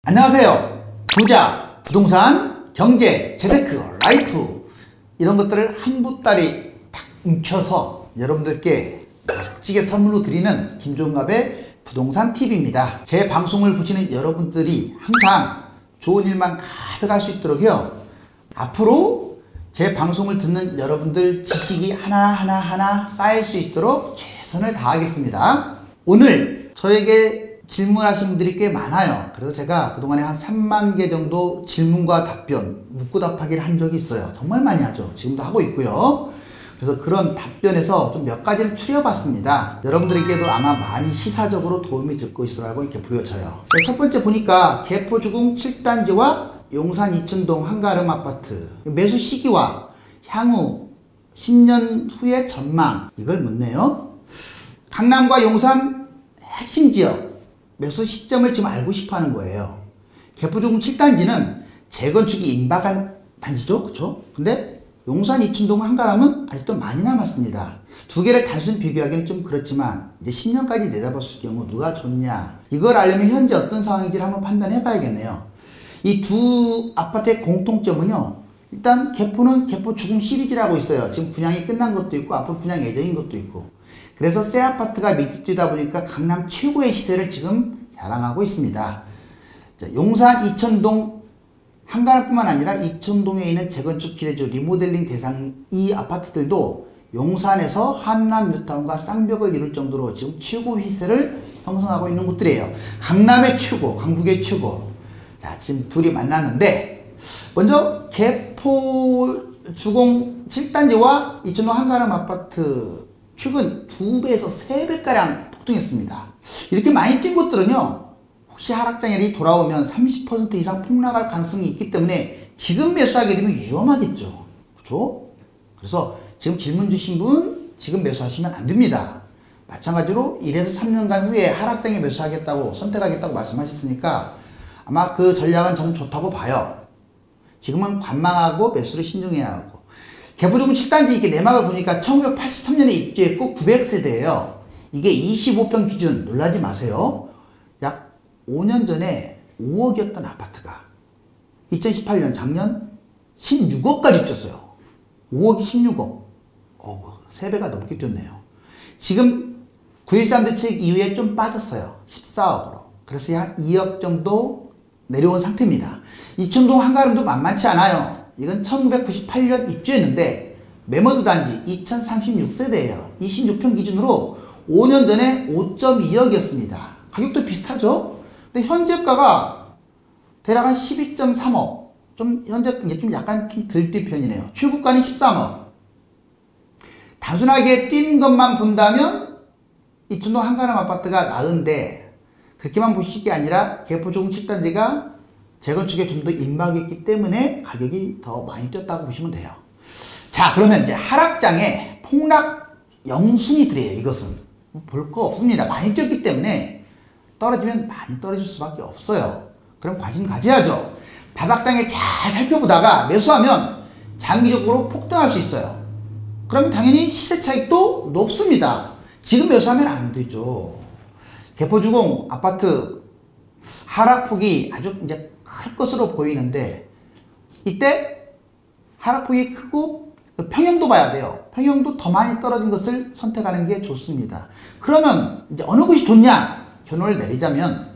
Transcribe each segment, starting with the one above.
안녕하세요. 부자, 부동산, 경제, 재테크, 라이프 이런 것들을 한 보따리 탁 움켜서 여러분들께 멋지게 선물로 드리는 김종갑의 부동산 TV입니다. 제 방송을 보시는 여러분들이 항상 좋은 일만 가득할 수 있도록요. 앞으로 제 방송을 듣는 여러분들 지식이 하나하나 쌓일 수 있도록 최선을 다하겠습니다. 오늘 저에게 질문하신 분들이 꽤 많아요. 그래서 제가 그동안에 한 3만 개 정도 질문과 답변, 묻고 답하기를 한 적이 있어요. 정말 많이 하죠. 지금도 하고 있고요. 그래서 그런 답변에서 좀 몇 가지를 추려봤습니다. 여러분들에게도 아마 많이 시사적으로 도움이 될 것이라고 이렇게 보여져요. 첫 번째 보니까 개포주공 7단지와 용산 이천동 한가름 아파트 매수 시기와 향후 10년 후의 전망, 이걸 묻네요. 강남과 용산 핵심 지역 매수 시점을 지금 알고 싶어 하는 거예요. 개포주공 7단지는 재건축이 임박한 단지죠. 그쵸? 근데 용산 이천동 한가람은 아직도 많이 남았습니다. 두 개를 단순히 비교하기는 좀 그렇지만 이제 10년까지 내다봤을 경우 누가 좋냐, 이걸 알려면 현재 어떤 상황인지를 한번 판단해 봐야겠네요. 이 두 아파트의 공통점은요, 일단 개포는 개포주공 시리즈라고 있어요. 지금 분양이 끝난 것도 있고 앞으로 분양 예정인 것도 있고, 그래서 새 아파트가 밀집되다 보니까 강남 최고의 시세를 지금 자랑하고 있습니다. 자, 용산 이천동 한가람뿐만 아니라 이천동에 있는 재건축 기대주 리모델링 대상 이 아파트들도 용산에서 한남 뉴타운과 쌍벽을 이룰 정도로 지금 최고 시세를 형성하고 있는 곳들이에요. 강남의 최고, 강북의 최고. 자, 지금 둘이 만났는데, 먼저 개포주공 7단지와 이천동 한가람 아파트 최근 2배에서 3배가량 폭등했습니다. 이렇게 많이 뛴 곳들은요, 혹시 하락장애이 돌아오면 30% 이상 폭락할 가능성이 있기 때문에 지금 매수하게 되면 위험하겠죠. 그렇죠? 그래서 지금 질문 주신 분 지금 매수하시면 안 됩니다. 마찬가지로 1에서 3년간 후에 하락장애 매수하겠다고 선택하겠다고 말씀하셨으니까 아마 그 전략은 저는 좋다고 봐요. 지금은 관망하고 매수를 신중해야 하고. 개포주공 7단지 이게 내막을 보니까 1983년에 입주했고 900세대예요. 이게 25평 기준, 놀라지 마세요. 약 5년 전에 5억이었던 아파트가 2018년 작년 16억까지 뛰었어요. 5억이 16억. 3배가 넘게 뛰었네요. 지금 9.13 대책 이후에 좀 빠졌어요. 14억으로. 그래서 한 2억 정도 내려온 상태입니다. 이천동 한가름도 만만치 않아요. 이건 1998년 입주했는데 매머드 단지 2036세대예요. 26평 기준으로 5년 전에 5.2억이었습니다. 가격도 비슷하죠? 근데 현재가가 대략 한 12.3억. 좀 현재 이제 좀 약간 좀 덜 뛴 편이네요. 최고가는 13억. 단순하게 뛴 것만 본다면 이천동 한가람 아파트가 나은데, 그렇게만 보실 게 아니라 개포주공 7단지가 재건축에 좀 더 임박했기 때문에 가격이 더 많이 뛰었다고 보시면 돼요. 자, 그러면 이제 하락장에 폭락 영순위들이에요. 이것은 볼 거 없습니다. 많이 뛰었기 때문에 떨어지면 많이 떨어질 수밖에 없어요. 그럼 관심 가져야죠. 바닥장에 잘 살펴보다가 매수하면 장기적으로 폭등할 수 있어요. 그러면 당연히 시세 차익도 높습니다. 지금 매수하면 안 되죠. 개포주공 아파트 하락폭이 아주 이제 클 것으로 보이는데, 이때 하락폭이 크고 평형도 봐야 돼요. 평형도 더 많이 떨어진 것을 선택하는 게 좋습니다. 그러면 이제 어느 곳이 좋냐? 결론을 내리자면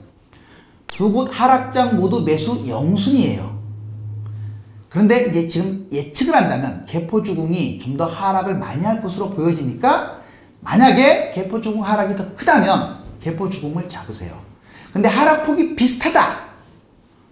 두 곳 하락장 모두 매수 영순이에요. 그런데 이제 지금 예측을 한다면 개포주공이 좀 더 하락을 많이 할 것으로 보여지니까, 만약에 개포주공 하락이 더 크다면 개포주공을 잡으세요. 근데 하락폭이 비슷하다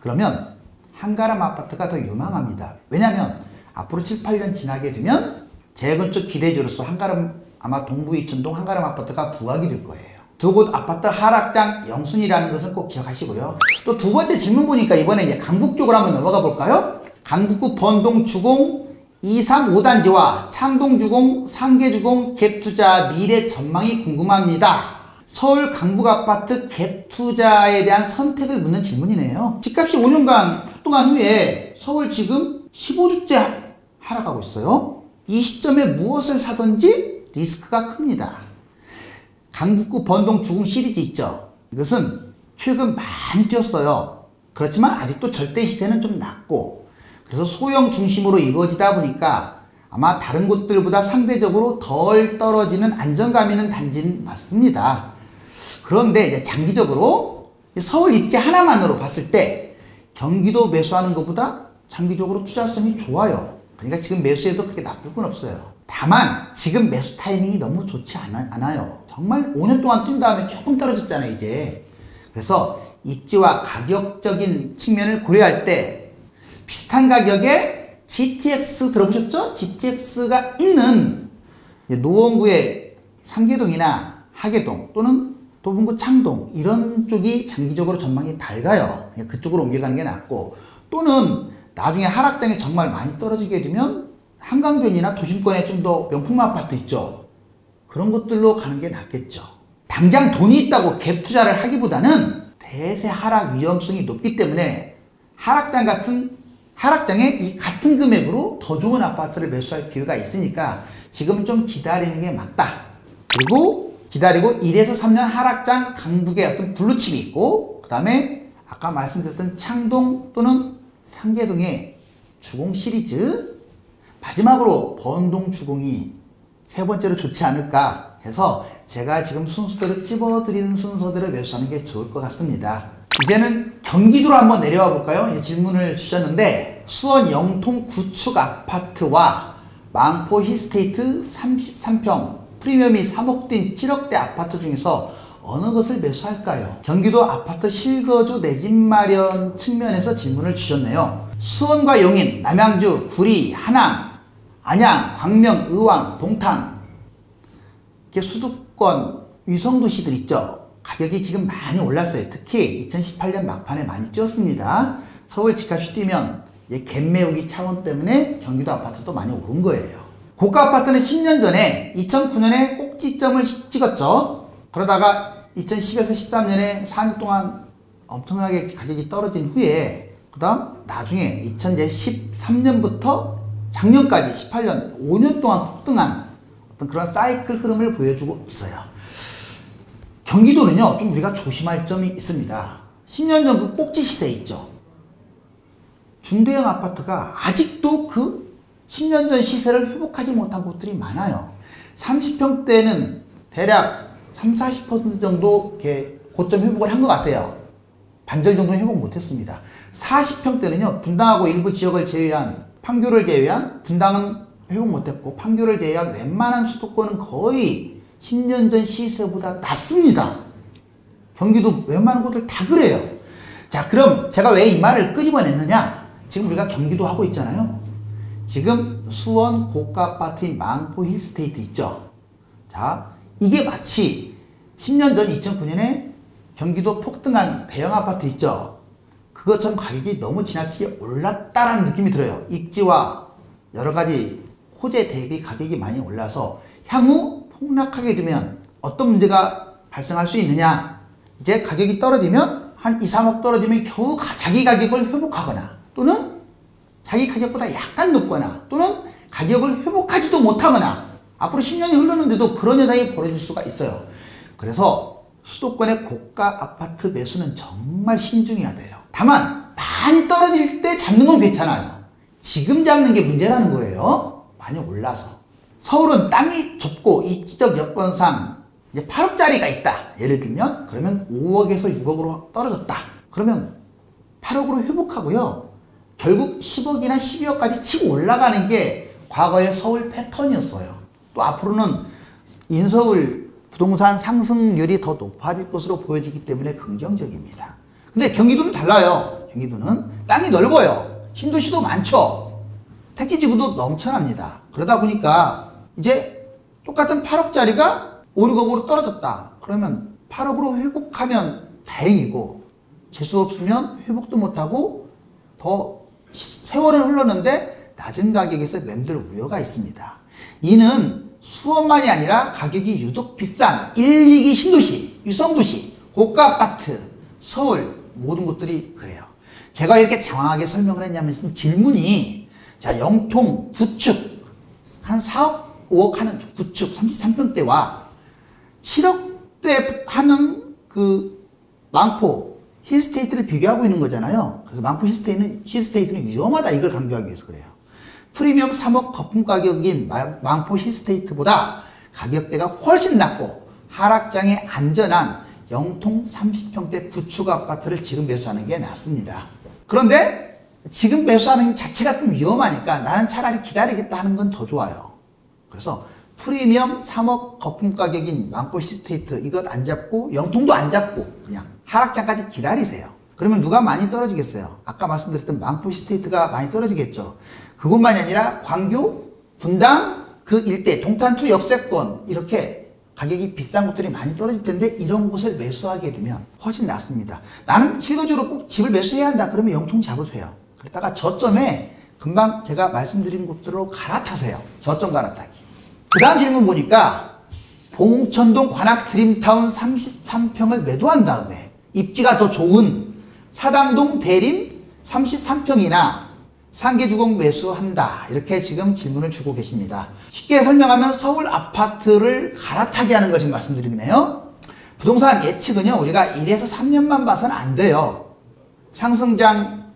그러면 한가람 아파트가 더 유망합니다. 왜냐하면 앞으로 7, 8년 지나게 되면 재건축 기대주로서 한가람, 아마 동부 이천동 한가람 아파트가 부각이 될 거예요. 두 곳 아파트 하락장 영순이라는 것은 꼭 기억하시고요. 또 두 번째 질문 보니까 이번에 이제 강북 쪽으로 한번 넘어가 볼까요? 강북구 번동 주공 2, 3, 5단지와 창동 주공, 상계 주공 갭 투자 미래 전망이 궁금합니다. 서울 강북 아파트 갭 투자에 대한 선택을 묻는 질문이네요. 집값이 5년간 폭등한 후에 서울 지금 15주째 하락하고 있어요. 이 시점에 무엇을 사든지 리스크가 큽니다. 강북구 번동 주공 시리즈 있죠. 이것은 최근 많이 뛰었어요. 그렇지만 아직도 절대 시세는 좀 낮고, 그래서 소형 중심으로 이루어지다 보니까 아마 다른 곳들보다 상대적으로 덜 떨어지는 안정감 있는 단지는 맞습니다. 그런데 이제 장기적으로 서울 입지 하나만으로 봤을 때 경기도 매수하는 것보다 장기적으로 투자성이 좋아요. 그러니까 지금 매수해도 그렇게 나쁠 건 없어요. 다만 지금 매수 타이밍이 너무 좋지 않아요. 정말 5년 동안 뛴 다음에 조금 떨어졌잖아요, 이제. 그래서 입지와 가격적인 측면을 고려할 때 비슷한 가격에 GTX 들어보셨죠? GTX가 있는 노원구의 상계동이나 하계동 또는 도봉구 창동 이런 쪽이 장기적으로 전망이 밝아요. 그쪽으로 옮겨가는 게 낫고, 또는 나중에 하락장이 정말 많이 떨어지게 되면 한강변이나 도심권에 좀 더 명품 아파트 있죠. 그런 것들로 가는 게 낫겠죠. 당장 돈이 있다고 갭 투자를 하기보다는 대세 하락 위험성이 높기 때문에 하락장에 이 같은 금액으로 더 좋은 아파트를 매수할 기회가 있으니까 지금은 좀 기다리는 게 맞다. 그리고 기다리고 1에서 3년 하락장 강북에 어떤 블루칩이 있고, 그 다음에 아까 말씀드렸던 창동 또는 상계동의 주공 시리즈, 마지막으로 번동 주공이 세 번째로 좋지 않을까 해서 제가 지금 순서대로 찝어드리는 순서대로 매수하는 게 좋을 것 같습니다. 이제는 경기도로 한번 내려와 볼까요? 질문을 주셨는데, 수원 영통 구축 아파트와 망포 힐스테이트 33평 프리미엄이 3억 뛴 7억대 아파트 중에서 어느 것을 매수할까요? 경기도 아파트 실거주 내 집 마련 측면에서 질문을 주셨네요. 수원과 용인, 남양주, 구리, 하남, 안양, 광명, 의왕, 동탄, 이렇게 수도권 위성도시들 있죠. 가격이 지금 많이 올랐어요. 특히 2018년 막판에 많이 뛰었습니다. 서울 집값이 뛰면 갭 메우기 차원 때문에 경기도 아파트도 많이 오른 거예요. 고가 아파트는 10년 전에 2009년에 꼭지점을 찍었죠. 그러다가 2010에서 13년에 4년 동안 엄청나게 가격이 떨어진 후에, 그 다음 나중에 2013년부터 작년까지 18년 5년 동안 폭등한 어떤 그런 사이클 흐름을 보여주고 있어요. 경기도는요, 좀 우리가 조심할 점이 있습니다. 10년 전 그 꼭지 시세 있죠. 중대형 아파트가 아직도 그 10년 전 시세를 회복하지 못한 곳들이 많아요. 30평대는 대략 30-40% 정도 이렇게 고점 회복을 한 것 같아요. 반절 정도는 회복 못했습니다. 40평대는요, 분당하고 일부 지역을 제외한, 판교를 제외한 분당은 회복 못했고, 판교를 제외한 웬만한 수도권은 거의 10년 전 시세보다 낮습니다. 경기도 웬만한 곳들 다 그래요. 자, 그럼 제가 왜 이 말을 끄집어냈느냐? 지금 우리가 경기도 하고 있잖아요. 지금 수원 고가 아파트인 망포 힐스테이트 있죠. 자, 이게 마치 10년 전 2009년에 경기도 폭등한 대형 아파트 있죠. 그것처럼 가격이 너무 지나치게 올랐다라는 느낌이 들어요. 입지와 여러 가지 호재 대비 가격이 많이 올라서 향후 폭락하게 되면 어떤 문제가 발생할 수 있느냐? 이제 가격이 떨어지면 한 2, 3억 떨어지면 겨우 자기 가격을 회복하거나, 또는 자기 가격보다 약간 높거나, 또는 가격을 회복하지도 못하거나, 앞으로 10년이 흘렀는데도 그런 현상이 벌어질 수가 있어요. 그래서 수도권의 고가 아파트 매수는 정말 신중해야 돼요. 다만 많이 떨어질 때 잡는 건 괜찮아요. 지금 잡는 게 문제라는 거예요. 많이 올라서. 서울은 땅이 좁고 입지적 여건상 이제 8억짜리가 있다. 예를 들면, 그러면 5억에서 6억으로 떨어졌다. 그러면 8억으로 회복하고요. 결국 10억이나 12억까지 치고 올라가는 게 과거의 서울 패턴이었어요. 또 앞으로는 인서울 부동산 상승률이 더 높아질 것으로 보여지기 때문에 긍정적입니다. 근데 경기도는 달라요. 경기도는 땅이 넓어요. 신도시도 많죠. 택지지구도 넘쳐납니다. 그러다 보니까 이제 똑같은 8억짜리가 5, 6억으로 떨어졌다. 그러면 8억으로 회복하면 다행이고, 재수 없으면 회복도 못하고 더 세월을 흘렀는데 낮은 가격에서 맴돌 우려가 있습니다. 이는 수원만이 아니라 가격이 유독 비싼 1, 2기 신도시, 유성도시, 고가 아파트, 서울 모든 곳들이 그래요. 제가 이렇게 장황하게 설명을 했냐면 질문이, 자, 영통 구축 한 4억 5억 하는 구축 33평대와 7억대 하는 그 망포 힐스테이트를 비교하고 있는 거잖아요. 그래서 망포 힐스테이트는 위험하다 이걸 강조하기 위해서 그래요. 프리미엄 3억 거품 가격인 망포 힐스테이트보다 가격대가 훨씬 낮고 하락장에 안전한 영통 30평대 구축 아파트를 지금 매수하는 게 낫습니다. 그런데 지금 매수하는 자체가 좀 위험하니까 나는 차라리 기다리겠다 하는 건 더 좋아요. 그래서 프리미엄 3억 거품 가격인 망포 힐스테이트 이것 안 잡고 영통도 안 잡고 그냥 하락장까지 기다리세요. 그러면 누가 많이 떨어지겠어요? 아까 말씀드렸던 망포 힐스테이트가 많이 떨어지겠죠. 그것만이 아니라 광교, 분당 그 일대, 동탄투 역세권 이렇게 가격이 비싼 곳들이 많이 떨어질 텐데 이런 곳을 매수하게 되면 훨씬 낫습니다. 나는 실거주로 꼭 집을 매수해야 한다. 그러면 영통 잡으세요. 그러다가 저점에 금방 제가 말씀드린 곳들로 갈아타세요. 저점 갈아타기. 그 다음 질문 보니까 봉천동 관악 드림타운 33평을 매도한 다음에 입지가 더 좋은 사당동 대림 33평이나 상계주공 매수한다. 이렇게 지금 질문을 주고 계십니다. 쉽게 설명하면 서울 아파트를 갈아타게 하는 걸 지금 말씀드리네요. 부동산 예측은요. 우리가 1에서 3년만 봐서는 안 돼요. 상승장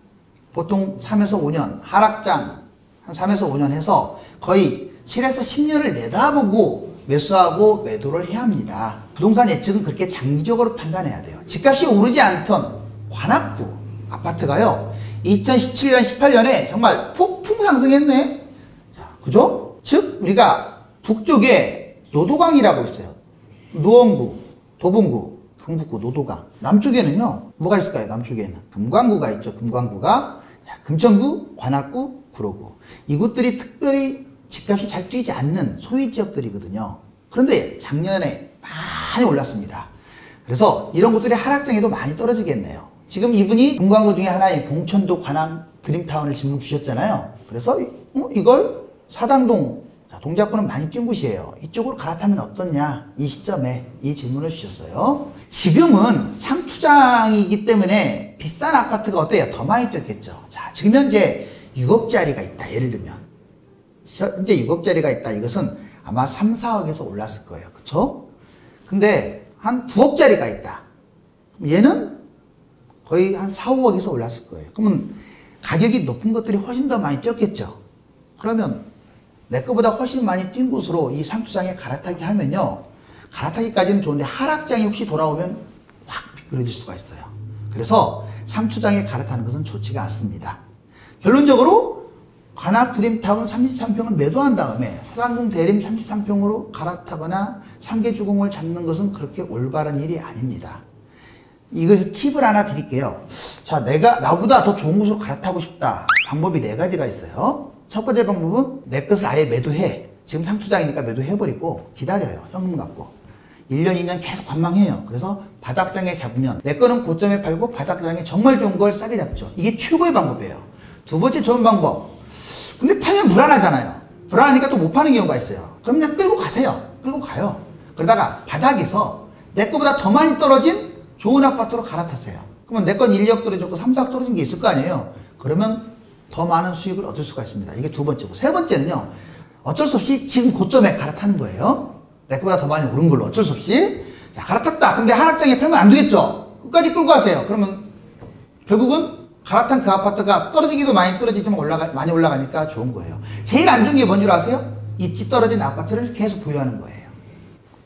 보통 3에서 5년, 하락장 한 3에서 5년 해서 거의 7에서 10년을 내다보고 매수하고 매도를 해야 합니다. 부동산 예측은 그렇게 장기적으로 판단해야 돼요. 집값이 오르지 않던 관악구 아파트가요. 2017년, 18년에 정말 폭풍 상승했네. 자, 그죠? 즉 우리가 북쪽에 노도강이라고 있어요. 노원구, 도봉구, 강북구, 노도강. 남쪽에는요. 뭐가 있을까요? 남쪽에는 금관구가 있죠. 금관구가. 자, 금천구, 관악구, 구로구. 이곳들이 특별히 집값이 잘 뛰지 않는 소위 지역들이거든요. 그런데 작년에 많이 올랐습니다. 그래서 이런 곳들이 하락장에도 많이 떨어지겠네요. 지금 이분이 금관구 중에 하나인 봉천도 관악 드림타운을 질문 주셨잖아요. 그래서 이걸 사당동, 동작구는 많이 뛴 곳이에요. 이쪽으로 갈아타면 어떻냐? 이 시점에 이 질문을 주셨어요. 지금은 상추장이기 때문에 비싼 아파트가 어때요? 더 많이 뛰었겠죠. 자, 지금 현재 6억짜리가 있다. 예를 들면 현재 6억짜리가 있다. 이것은 아마 3, 4억에서 올랐을 거예요. 그쵸? 근데 한 9억짜리가 있다. 얘는 거의 한 4, 5억에서 올랐을 거예요. 그러면 가격이 높은 것들이 훨씬 더 많이 뛰었겠죠. 그러면 내 거보다 훨씬 많이 뛴 곳으로 이 상추장에 갈아타기 하면요. 갈아타기까지는 좋은데 하락장이 혹시 돌아오면 확 미끄러질 수가 있어요. 그래서 상추장에 갈아타는 것은 좋지가 않습니다. 결론적으로 관악 드림타운 33평을 매도한 다음에 사당동 대림 33평으로 갈아타거나 상계주공을 잡는 것은 그렇게 올바른 일이 아닙니다. 이것을 팁을 하나 드릴게요. 자, 내가 나보다 더 좋은 곳으로 갈아타고 싶다. 방법이 4가지가 있어요. 첫 번째 방법은 내 것을 아예 매도해. 지금 상추장이니까 매도해버리고 기다려요. 현금 갖고. 1년, 2년 계속 관망해요. 그래서 바닥장에 잡으면 내 거는 고점에 팔고 바닥장에 정말 좋은 걸 싸게 잡죠. 이게 최고의 방법이에요. 두 번째 좋은 방법. 근데 팔면 불안하잖아요. 불안하니까 또 못 파는 경우가 있어요. 그럼 그냥 끌고 가세요. 끌고 가요. 그러다가 바닥에서 내 거보다 더 많이 떨어진 좋은 아파트로 갈아타세요. 그러면 내 건 1, 2억 떨어졌고 3, 4억 떨어진 게 있을 거 아니에요. 그러면 더 많은 수익을 얻을 수가 있습니다. 이게 두 번째고. 세 번째는요. 어쩔 수 없이 지금 고점에 갈아타는 거예요. 내 거보다 더 많이 오른 걸로 어쩔 수 없이. 자, 갈아탔다. 근데 하락장에 팔면 안 되겠죠. 끝까지 끌고 가세요. 그러면 결국은 갈아탄 그 아파트가 떨어지기도 많이 떨어지지만 많이 올라가니까 좋은 거예요. 제일 안 좋은 게 뭔 줄 아세요? 입지 떨어진 아파트를 계속 보유하는 거예요.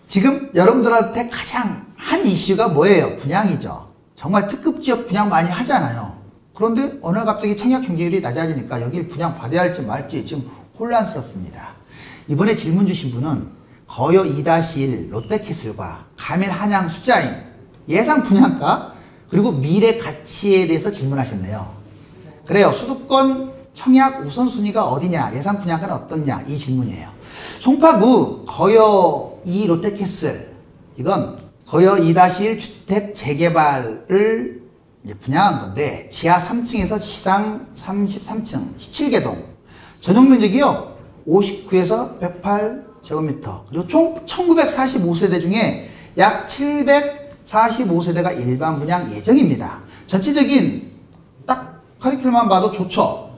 지금 여러분들한테 가장 한 이슈가 뭐예요? 분양이죠. 정말 특급 지역 분양 많이 하잖아요. 그런데 어느 날 갑자기 청약 경쟁률이 낮아지니까 여길 분양 받아야 할지 말지 지금 혼란스럽습니다. 이번에 질문 주신 분은 거여 2-1 롯데캐슬과 가밀 한양 수자인 예상 분양가 그리고 미래 가치에 대해서 질문하셨네요. 그래요. 수도권 청약 우선순위가 어디냐, 예상 분양가는 어떻냐, 이 질문이에요. 송파구 거여 2 롯데캐슬, 이건 거여 2-1 주택 재개발을 이제 분양한 건데 지하 3층에서 지상 33층 17개동, 전용 면적이요 59에서 108제곱미터, 그리고 총 1945세대 중에 약 745세대가 일반 분양 예정입니다. 전체적인 딱 커리큘럼만 봐도 좋죠.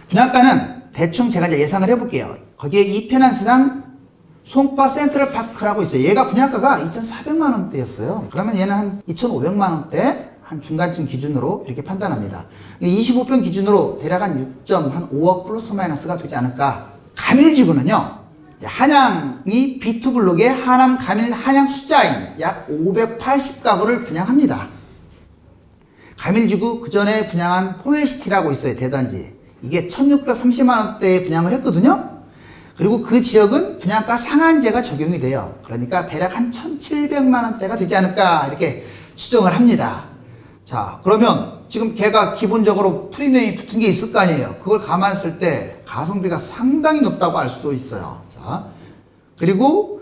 분양가는 대충 제가 이제 예상을 해볼게요. 거기에 이편한 세상 송파 센트럴파크라고 있어요. 얘가 분양가가 2,400만원대였어요. 그러면 얘는 한 2,500만원대 한 중간층 기준으로 이렇게 판단합니다. 25평 기준으로 대략 한 6.5억 플러스 마이너스가 되지 않을까. 가밀지구는요, 한양이 B2블록의 하남 가밀 한양 수자인 약 580가구를 분양합니다. 가밀지구 그 전에 분양한 포엘시티라고 있어요. 대단지. 이게 1630만원대에 분양을 했거든요. 그리고 그 지역은 분양가 상한제가 적용이 돼요. 그러니까 대략 한 1700만원대가 되지 않을까 이렇게 추정을 합니다. 자, 그러면 지금 걔가 기본적으로 프리미엄이 붙은 게 있을 거 아니에요. 그걸 감안했을 때 가성비가 상당히 높다고 알 수 있어요. 자, 그리고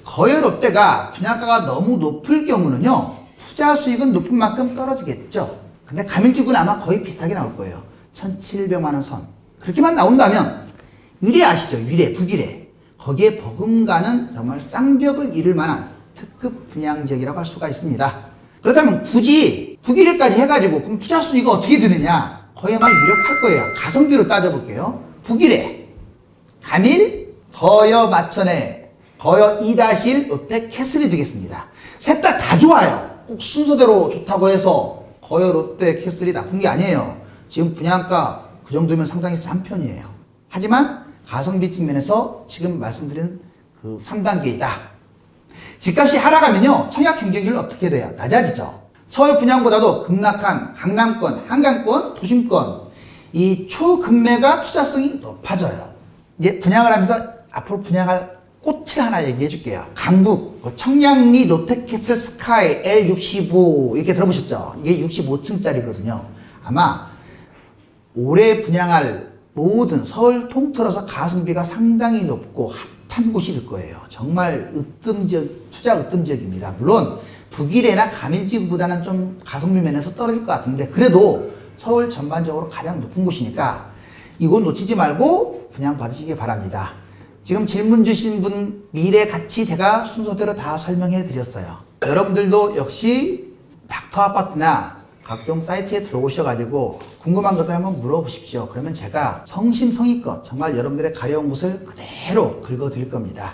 거의 롯데가 분양가가 너무 높을 경우는요, 투자 수익은 높은 만큼 떨어지겠죠. 근데 가밀지구는 아마 거의 비슷하게 나올 거예요. 1700만원 선. 그렇게만 나온다면 유래 아시죠? 유래, 북유래. 거기에 버금가는 정말 쌍벽을 이룰 만한 특급 분양지역이라고 할 수가 있습니다. 그렇다면 굳이 북유래까지 해가지고 그럼 투자 수익이 어떻게 드느냐? 거의 아마 유력할 거예요. 가성비로 따져볼게요. 북유래, 가밀, 거여 마천에, 거여 2-1 롯데 캐슬이 되겠습니다. 셋 다 좋아요. 꼭 순서대로 좋다고 해서 거여 롯데 캐슬이 나쁜 게 아니에요. 지금 분양가 그 정도면 상당히 싼 편이에요. 하지만 가성비 측면에서 지금 말씀드린 그 3단계이다. 집값이 하락하면요, 청약 경쟁률은 어떻게 돼요? 낮아지죠. 서울 분양보다도 급락한 강남권, 한강권, 도심권, 이 초급매가 투자성이 높아져요. 이제 분양을 하면서 앞으로 분양할 꽃을 하나 얘기해 줄게요. 강북, 청량리 롯데캐슬 스카이 L65 이렇게 들어보셨죠? 이게 65층짜리거든요. 아마 올해 분양할 모든 서울 통틀어서 가성비가 상당히 높고 핫한 곳일 거예요. 정말 투자 으뜸 지역입니다. 물론 북일에나 가밀지구보다는 좀 가성비 면에서 떨어질 것 같은데 그래도 서울 전반적으로 가장 높은 곳이니까 이곳 놓치지 말고 분양 받으시기 바랍니다. 지금 질문 주신 분 미래 가치 제가 순서대로 다 설명해 드렸어요. 여러분들도 역시 닥터아파트나 각종 사이트에 들어오셔가지고 궁금한 것들 한번 물어보십시오. 그러면 제가 성심성의껏 정말 여러분들의 가려운 곳을 그대로 긁어드릴 겁니다.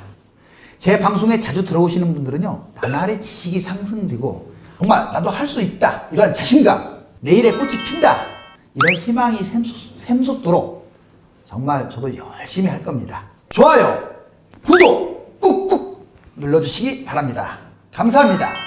제 방송에 자주 들어오시는 분들은요, 나날의 지식이 상승되고 정말 나도 할 수 있다 이런 자신감, 내일의 꽃이 핀다 이런 희망이 샘솟도록 정말 저도 열심히 할 겁니다. 좋아요, 구독 꾹꾹 눌러주시기 바랍니다. 감사합니다.